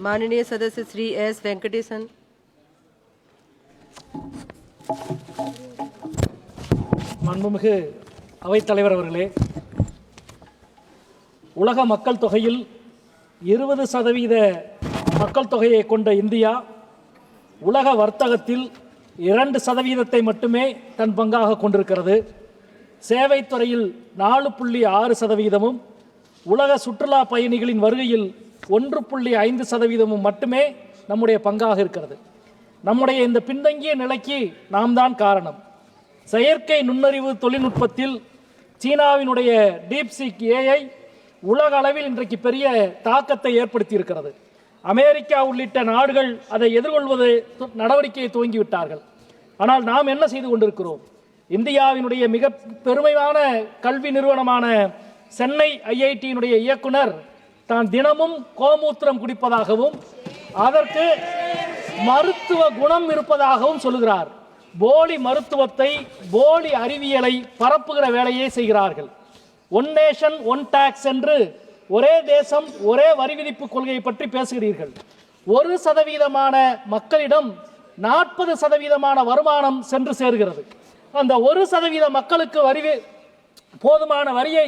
माननीय सदस्य श्री एस वेंकटेशन। மாண்புமிகு அவைத்தலைவர் அவர்களே, உலக மக்கள் தொகையில் 20% மக்கள் தொகையை கொண்ட இந்தியா உலக வர்த்தகத்தில் 2% மட்டுமே தன் பங்காக கொண்டிருக்கிறது. சேவைத்துறையில் 4.6%, உலக சுற்றுலா பயணிகளின் வருகையில் 1.5% மட்டுமே நம்முடைய பங்காக இருக்கிறது. நம்முடைய இந்த பின்தங்கிய நிலைக்கு நாம் தான் காரணம். செயற்கை நுண்ணறிவு தொழில்நுட்பத்தில் சீனாவினுடைய டீப்சீக் AI உலக அளவில் இன்றைக்கு பெரிய தாக்கத்தை ஏற்படுத்தி இருக்கிறது. அமெரிக்கா உள்ளிட்ட நாடுகள் அதை எதிர்கொள்வது நடவடிக்கையை துவங்கிவிட்டார்கள். ஆனால் நாம் என்ன செய்து கொண்டிருக்கிறோம்? இந்தியாவினுடைய மிக பெருமையான கல்வி நிறுவனமான சென்னை IIT-யினுடைய இயக்குனர் தான் தினமும் கோமூத்திரம் குடிப்பதாகவும் அதற்கு மருத்துவ குணம் இருப்பதாகவும் சொல்லுகிறார். போலி மருத்துவத்தை, போலி அறிவியலை பரப்புகிற வேலையை செய்கிறார்கள். ஒன் நேஷன் ஒன் டாக்ஸ் என்று ஒரே தேசம் ஒரே வரி விதிப்பு கொள்கையை பற்றி பேசுகிறீர்கள். 1% மக்களிடம் 40% வருமானம் சென்று சேர்கிறது. அந்த 1% மக்களுக்கு போதுமான வரியை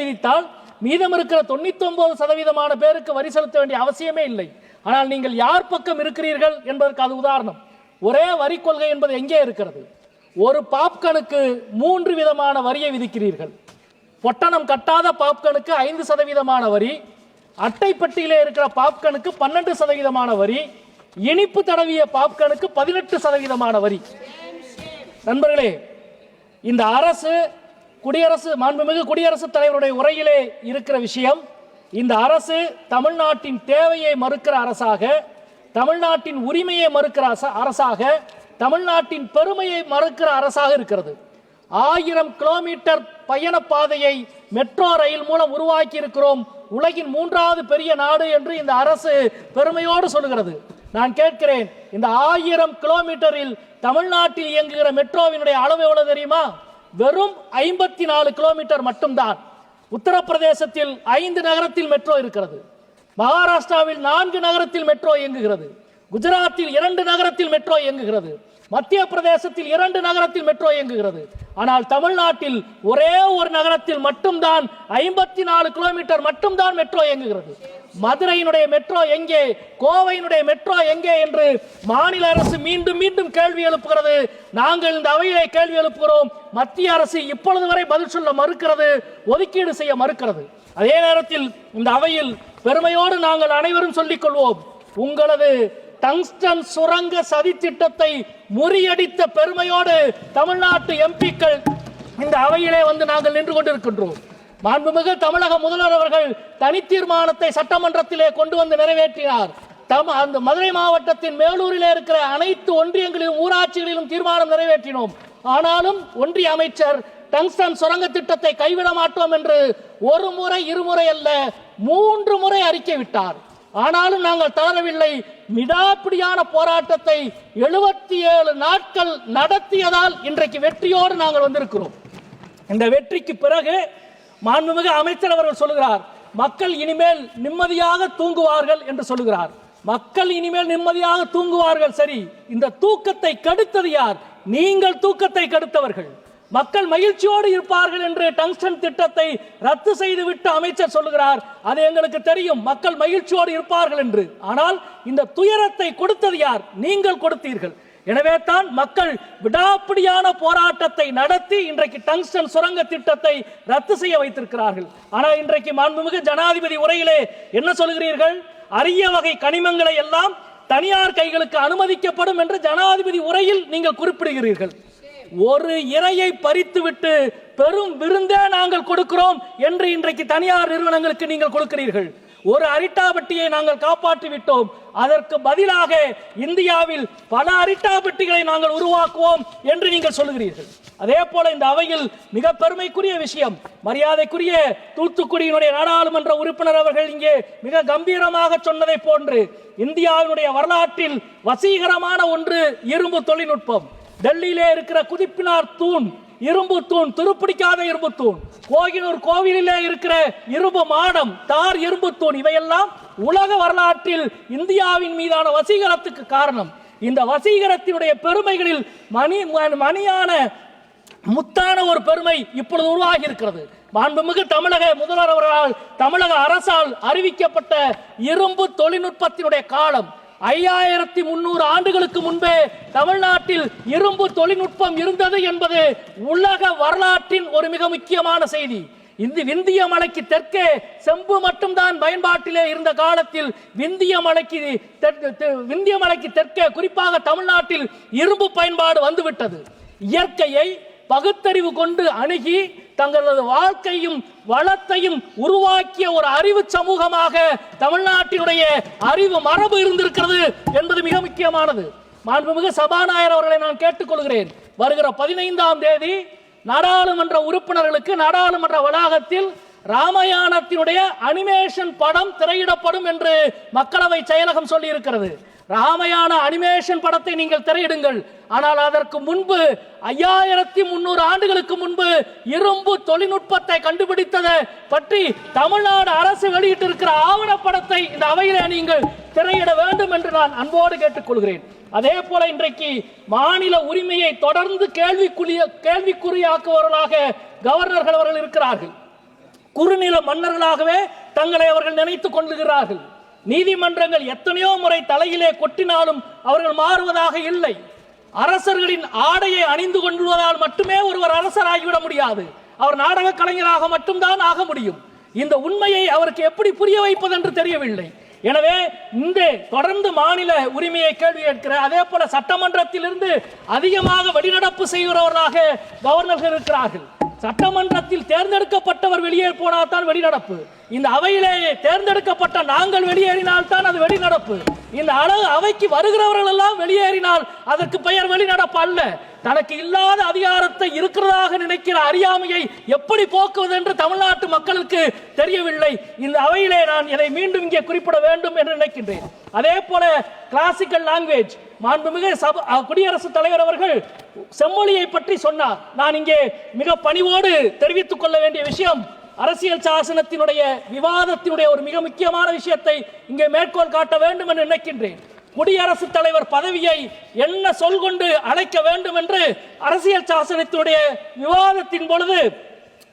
விதித்தால் மீதம் இருக்கிற 99% பேருக்கு வரி செலுத்த வேண்டிய அவசியமே இல்லை. ஆனால் நீங்கள் யார் பக்கம் இருக்கிறீர்கள் என்பதற்கு அது உதாரணம். ஒரே வரி கொள்கை என்பது எங்கே இருக்கிறது? ஒரு பாப்கனுக்கு 3 விதமான வரியை விதிக்கிறீர்கள். பொட்டணம் கட்டாத பாப்கனுக்கு 5% வரி, அட்டைப்பட்டியிலே இருக்கிற பாப்கனுக்கு 12% வரி, இனிப்பு தடவிய பாப்கனுக்கு 18% வரி. நண்பர்களே, இந்த அரசு மாண்புமிகு குடியரசுத் தலைவருடைய உரையிலே இருக்கிற விஷயம், இந்த அரசு தமிழ்நாட்டின் தேவையை மறுக்கிற அரசாக, தமிழ்நாட்டின் உரிமையை மறுக்கிற அரசாக, தமிழ்நாட்டின் பெருமையை மறுக்கிற அரசாக இருக்கிறது. 1000 கிலோமீட்டர் பயண பாதையை மெட்ரோ ரயில் மூலம் உருவாக்கி இருக்கிறோம், உலகின் 3வது பெரிய நாடு என்று இந்த அரசு பெருமையோடு சொல்லுகிறது. நான் கேட்கிறேன், இந்த 1000 கிலோமீட்டரில் தமிழ்நாட்டில் இயங்குகிற மெட்ரோவினுடைய அளவு எவ்வளவு தெரியுமா? வெறும் 54 கிலோமீட்டர் மட்டும்தான். உத்தரப்பிரதேசத்தில் 5 நகரத்தில் மெட்ரோ இருக்கிறது, மகாராஷ்டிராவில் 4 நகரத்தில் மெட்ரோ இயங்குகிறது, குஜராத்தில் 2 நகரத்தில் மெட்ரோ இயங்குகிறது, மத்திய பிரதேசத்தில் 2 நகரத்தில் மெட்ரோ இயங்குகிறது. ஆனால் தமிழ்நாட்டில் ஒரே ஒரு நகரத்தில் மட்டும்தான் 54 கிலோமீட்டர் மட்டும்தான் மெட்ரோ இயங்குகிறது. மதுரையினுடைய மெட்ரோ எங்கே, கோவையினுடைய மெட்ரோ எங்கே என்று மாநில அரசு மீண்டும் மீண்டும் கேள்வி எழுப்புகிறது. நாங்கள் இந்த அவையிலே கேள்வி எழுப்புகிறோம். மத்திய அரசு இப்பொழுது வரை பதில் சொல்ல மறுக்கிறது, ஒதுக்கீடு செய்ய மறுக்கிறது. அதே நேரத்தில் இந்த அவையில் பெருமையோடு நாங்கள் அனைவரும் சொல்லிக் கொள்வோம், உங்களது டங்ஸ்டன் சுரங்க சதி திட்டத்தை முறியடித்த பெருமையோடு தமிழ்நாட்டு எம்பிக்கள் இந்த அவையிலே வந்து நாங்கள் நின்று கொண்டிருக்கின்றோம். மாண்புமிகு தமிழக முதல்வர் அவர்கள் தனி தீர்மானத்தை சட்டமன்றத்திலே கொண்டு வந்து நிறைவேற்றினார். அந்த மதுரை மாவட்டத்தின் மேலூரிலே இருக்கிற அனைத்து ஒன்றியங்களிலும் ஊராட்சிகளிலும் தீர்மானம் நிறைவேற்றினோம். ஆனாலும் ஒன்றிய அமைச்சர் டங்ஸ்டன் சுரங்க திட்டத்தை கைவிட மாட்டோம் என்று ஒரு முறை, இருமுறை அல்ல 3 முறை அறிக்கை விட்டார். ஆனாலும் நாங்கள் தளரவில்லை. விடாப்பிடியான போராட்டத்தை 77 நாட்கள் நடத்தியதால் இன்றைக்கு வெற்றியோடு நாங்கள் வந்திருக்கிறோம். இந்த வெற்றிக்கு பிறகு மாண்புமிகு அமைச்சர் அவர்கள் சொல்லுகிறார், மக்கள் இனிமேல் நிம்மதியாக தூங்குவார்கள் என்று சொல்லுகிறார். மக்கள் இனிமேல் நிம்மதியாக தூங்குவார்கள். சரி, இந்த தூக்கத்தை கெடுத்தது யார்? நீங்கள் தூக்கத்தை கெடுத்தவர்கள். மக்கள் மகிழ்ச்சியோடு இருப்பார்கள் என்று டங்ஸ்டன் திட்டத்தை ரத்து செய்துவிட்டு அமைச்சர் சொல்லுகிறார், அது எங்களுக்கு தெரியும், மக்கள் மகிழ்ச்சியோடு இருப்பார்கள் என்று. ஆனால் இந்த துயரத்தை கொடுத்தது யார்? நீங்கள் கொடுத்தீர்கள். எனவே தான் மக்கள் விடாப்பிடியான போராட்டத்தை நடத்தி இன்றைக்கு டங்ஸ்டன் சுரங்க திட்டத்தை ரத்து செய்ய வைத்திருக்கிறார்கள். ஆனால் இன்றைக்கு மாண்புமிகு ஜனாதிபதி உரையிலே என்ன சொல்கிறீர்கள்? அரிய வகை கனிமங்களை எல்லாம் தனியார் கைகளுக்கு அனுமதிக்கப்படும் என்று ஜனாதிபதி உரையில் நீங்கள் குறிப்பிடுகிறீர்கள். ஒரு இரையை பறித்துவிட்டு பெரும் விருந்தே நாங்கள் கொடுக்கிறோம் என்று இன்றைக்கு தனியார் நிறுவனங்களுக்கு நீங்கள் கொடுக்கிறீர்கள். ஒரு அரிட்டாபட்டியை நாங்கள் காப்பாற்றி விட்டோம், அதற்கு பதிலாக இந்தியாவில் பல அரிட்டாபட்டிகளை நாங்கள் உருவாக்குவோம் என்று நீங்கள் சொல்லுகிறீர்கள். அதே போல இந்த அவையில் மிக பெருமைக்குரிய விஷயம், மரியாதைக்குரிய தூத்துக்குடியினுடைய நாடாளுமன்ற உறுப்பினர் அவர்கள் இங்கே மிக கம்பீரமாக சொன்னதை போன்று இந்தியாவினுடைய வரலாற்றில் வசீகரமான ஒன்று இரும்பு தொழில்நுட்பம். டெல்லியிலே இருக்கிற குதிப்பினார் தூண், இரும்பு தூண், துருப்பிடிக்காத இரும்பு தூண், கோகினூர் கோவிலிலே இருக்கிற இரும்பு மாடம், தார் இரும்பு தூண், இவையெல்லாம் உலக வரலாற்றில் இந்தியாவின் மீதான வசீகரத்துக்கு காரணம். இந்த வசீகரத்தினுடைய பெருமைகளில் மணியான முத்தான ஒரு பெருமை இப்பொழுது உருவாகி இருக்கிறது. மாண்புமிகு தமிழக முதல்வர் அவர்களால் தமிழக அரசால் அறிவிக்கப்பட்ட இரும்பு தொழில்நுட்பத்தினுடைய காலம் 5300 ஆண்டுகளுக்கு முன்பே தமிழ்நாட்டில் இரும்பு தொழில்நுட்பம் இருந்தது என்பது உலக வரலாற்றின் ஒரு மிக முக்கியமான செய்தி. இந்த விந்திய மலைக்கு தெற்கே செம்பு மட்டும்தான் பயன்பாட்டிலே இருந்த காலத்தில் விந்திய மலைக்கு தெற்கே குறிப்பாக தமிழ்நாட்டில் இரும்பு பயன்பாடு வந்துவிட்டது. இயற்கையை பகுத்தறிவு கொண்டு அணுகி தங்களது வாழ்க்கையும் வளத்தையும் உருவாக்கிய ஒரு அறிவு சமூகமாக தமிழ்நாட்டினுடைய அறிவு மரபு இருந்திருக்கிறது என்பது மிக முக்கியமானது. மாண்புமிகு சபாநாயகர் அவர்களை நான் கேட்டுக்கொள்கிறேன், வருகிற 15ஆம் தேதி நாடாளுமன்ற உறுப்பினர்களுக்கு நாடாளுமன்ற வளாகத்தில் ராமாயணத்தினுடைய அனிமேஷன் படம் திரையிடப்படும் என்று மக்களவை செயலகம் சொல்லி இருக்கிறது. ராமாயண அனிமேஷன் படத்தை நீங்கள் திரையிடுங்கள். ஆனால் அதற்கு முன்பு 5300 ஆண்டுகளுக்கு முன்பு இரும்பு தொழில்நுட்பத்தை கண்டுபிடித்ததை பற்றி தமிழ்நாடு அரசு வெளியிட்டிருக்கிற ஆவணப்படத்தை இந்த அவையிலே நீங்கள் திரையிட வேண்டும் என்று நான் அன்போடு கேட்டுக்கொள்கிறேன். அதே போல இன்றைக்கு மாநில உரிமையை தொடர்ந்து கேள்விக்குறியாக்குவவர்களாக கவர்னர்கள் அவர்கள் இருக்கிறார்கள். குறுநில மன்னர்களாகவே தங்களை அவர்கள் நினைத்துக் கொள்ளுகிறார்கள். நீதிமன்றங்கள் எத்தனையோ முறை தலையிலே கொட்டினாலும் அவர்கள் மாறுவதாக இல்லை. அரசர்களின் ஆடையை அணிந்து கொள்வதால் மட்டுமே ஒருவர் அரசராகிவிட முடியாது. அவர் நாடக கலைஞராக மட்டும்தான் ஆக முடியும். இந்த உண்மையை அவருக்கு எப்படி புரிய வைப்பது என்று தெரியவில்லை. எனவே இந்த தொடர்ந்து மாநில உரிமையை கேள்வி கேட்கிற, அதே போல சட்டமன்றத்திலிருந்து அதிகமாக வெளிநடப்பு செய்கிறவர்களாக கவர்னர்கள் இருக்கிறார்கள். சட்டமன்றத்தில் தேர்ந்தெடுக்கப்பட்டவர் வெளியே போனால்தான் வெளிநடப்பு. இந்த அவையிலே தேர்ந்தெடுக்கப்பட்ட நாங்கள் வெளியேறினால் தான் அது வெளிநடப்பு. இந்த அவைக்கு வருகிறவர்கள் எல்லாம் வெளியேறினால் அதற்கு பெயர் வெளிநடப்பு அல்ல. தனக்கு இல்லாத அதிகாரத்தை இருக்கிறதாக நினைக்கிற அறியாமையை எப்படி போக்குவது என்று தமிழ்நாட்டு மக்களுக்கு தெரியவில்லை. இந்த அவையிலே நான் இதை மீண்டும் இங்கே குறிப்பிட வேண்டும் என்று நினைக்கின்றேன். அதே போல கிளாசிக்கல் லாங்குவேஜ், மாண்புமிகு குடியரசுத் தலைவர் அவர்கள் செம்மொழியை பற்றி சொன்னார். நான் இங்கே மிக பணிவோடு தெரிவித்துக் கொள்ள வேண்டிய விஷயம், அரசியல் சாசனத்தினுடைய விவாதத்தினுடைய ஒரு மிக முக்கியமான விஷயத்தை இங்கே மேற்கோள் காட்ட வேண்டும் என்று நினைக்கின்றேன். குடியரசுத் தலைவர் பதவியை என்ன சொல் கொண்டு அழைக்க வேண்டும் என்று அரசியல் சாசனத்தினுடைய விவாதத்தின் பொழுது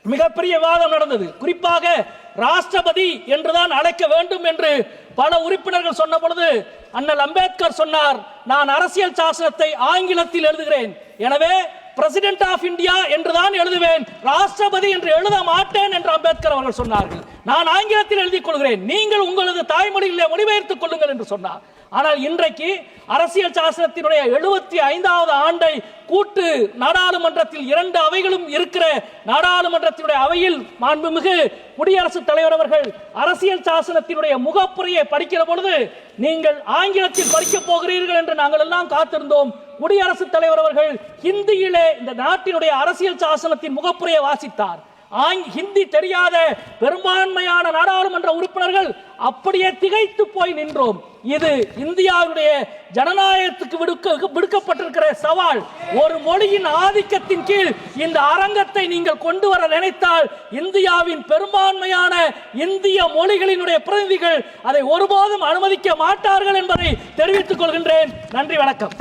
மிகப்பெரிய விவாதம் நடந்தது. குறிப்பாக ராஷ்டிரபதி என்றுதான் அழைக்க வேண்டும் என்று பல உறுப்பினர்கள் சொன்ன பொழுது அண்ணல் அம்பேத்கர் சொன்னார், நான் அரசியல் சாசனத்தை ஆங்கிலத்தில் எழுதுகிறேன், எனவே பிரசிடென்ட் ஆஃப் இந்தியா என்றுதான் எழுதுவேன், ராஷ்டிரபதி என்று எழுத மாட்டேன் என்று அம்பேத்கர் அவர்கள் சொன்னார்கள். நான் ஆங்கிலத்தில் எழுதிக் கொள்கிறேன், நீங்கள் உங்களது தாய்மொழியிலே மொழிபெயர்த்துக் கொள்ளுங்கள் என்று சொன்னார். ஆனால் இன்றைக்கு அரசியல் சாசனத்தினுடைய 75வது ஆண்டை கூட்டு நாடாளுமன்றத்தில் 2 அவைகளும் இருக்கிற நாடாளுமன்றத்தினுடைய அவையில் மாண்புமிகு குடியரசுத் தலைவர் அவர்கள் அரசியல் சாசனத்தினுடைய முகப்புரையை படிக்கிற பொழுது நீங்கள் ஆங்கிலத்தில் படிக்கப் போகிறீர்கள் என்று நாங்கள் எல்லாம் காத்திருந்தோம். குடியரசுத் தலைவர் அவர்கள் ஹிந்தியிலே இந்த நாட்டினுடைய அரசியல் சாசனத்தின் முகப்புரையை வாசித்தார். ஹிந்தி தெரியாத பெரும்பான்மையான நாடாளுமன்ற உறுப்பினர்கள் அப்படியே திகைத்து போய் நின்றோம். இது இந்தியாவுடைய ஜனநாயகத்துக்கு விடுக்கப்பட்டிருக்கிற சவால். ஒரு மொழியின் ஆதிக்கத்தின் கீழ் இந்த அரங்கத்தை நீங்கள் கொண்டு வர நினைத்தால் இந்தியாவின் பெரும்பான்மையான இந்திய மொழிகளினுடைய பிரதிநிதிகள் அதை ஒருபோதும் அனுமதிக்க மாட்டார்கள் என்பதை தெரிவித்துக் கொள்கின்றேன். நன்றி, வணக்கம்.